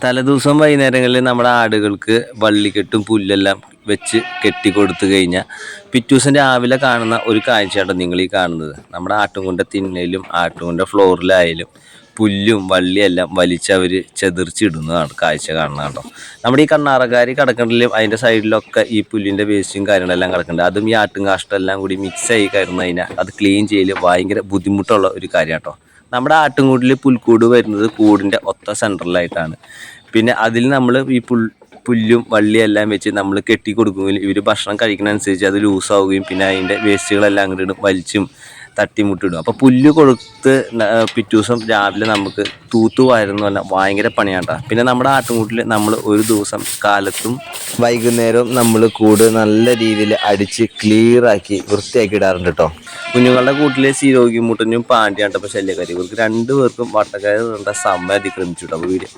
തലേദിവസം വൈകുന്നേരങ്ങളിൽ നമ്മുടെ ആടുകൾക്ക് വള്ളിക്കെട്ടും പുല്ലെല്ലാം വെച്ച് കെട്ടി കൊടുത്തു കഴിഞ്ഞാൽ പിറ്റേ ദിവസം രാവിലെ കാണുന്ന ഒരു കാഴ്ചയാട്ടോ നിങ്ങൾ ഈ കാണുന്നത്. നമ്മുടെ ആട്ടുംകുണ്ട തിന്നയിലും ആട്ടുംകുണ്ട ഫ്ലോറിലായാലും പുല്ലും വള്ളിയെല്ലാം വലിച്ചവർ ചെതിർച്ചിടുന്നതാണ് കാഴ്ച കാണുന്നത് കേട്ടോ. നമ്മുടെ ഈ കണ്ണാറക്കാരി കിടക്കണ്ടിലും അതിൻ്റെ സൈഡിലൊക്കെ ഈ പുല്ലിൻ്റെ വേസ്റ്റും കാര്യങ്ങളെല്ലാം കിടക്കുന്നുണ്ട്. അതും ഈ ആട്ടും കാഷ്ടമെല്ലാം കൂടി മിക്സായി കിടന്നു കഴിഞ്ഞാൽ അത് ക്ലീൻ ചെയ്യൽ ഭയങ്കര ബുദ്ധിമുട്ടുള്ള ഒരു കാര്യം കേട്ടോ. നമ്മുടെ ആട്ടുംകൂടിൽ പുൽക്കൂട് വരുന്നത് കൂടിൻ്റെ ഒത്ത സെൻറ്ററിലായിട്ടാണ്. പിന്നെ അതിൽ നമ്മൾ ഈ പുല്ലും വള്ളിയെല്ലാം വെച്ച് നമ്മൾ കെട്ടി കൊടുക്കുമെങ്കിൽ ഇവർ ഭക്ഷണം കഴിക്കുന്നതനുസരിച്ച് അത് ലൂസാവുകയും പിന്നെ അതിൻ്റെ വേസ്റ്റുകളെല്ലാം അങ്ങോട്ട് ഇടും വലിച്ചും തട്ടിമുട്ടിടും. അപ്പോൾ പുല്ല് കൊടുത്ത് പിറ്റേ ദിവസം രാവിലെ നമുക്ക് തൂത്തുവാരെന്ന് പറഞ്ഞാൽ ഭയങ്കര പണിയാട്ടോ. പിന്നെ നമ്മുടെ ആട്ടുംകൂട്ടിൽ നമ്മൾ ഒരു ദിവസം കാലത്തും വൈകുന്നേരവും നമ്മൾ കൂട് നല്ല രീതിയിൽ അടിച്ച് ക്ലിയറാക്കി വൃത്തിയാക്കി ഇടാറുണ്ട് കേട്ടോ. കുഞ്ഞുങ്ങളുടെ കൂട്ടിലെ സീരോഗ്യമൂട്ടനും പാണ്ടിയാട്ടപ്പോൾ ശല്യക്കാരി ഇവർക്ക് രണ്ടുപേർക്കും വട്ടക്കാരി സമയം അതിക്രമിച്ചു കേട്ടോ വീഡിയോ.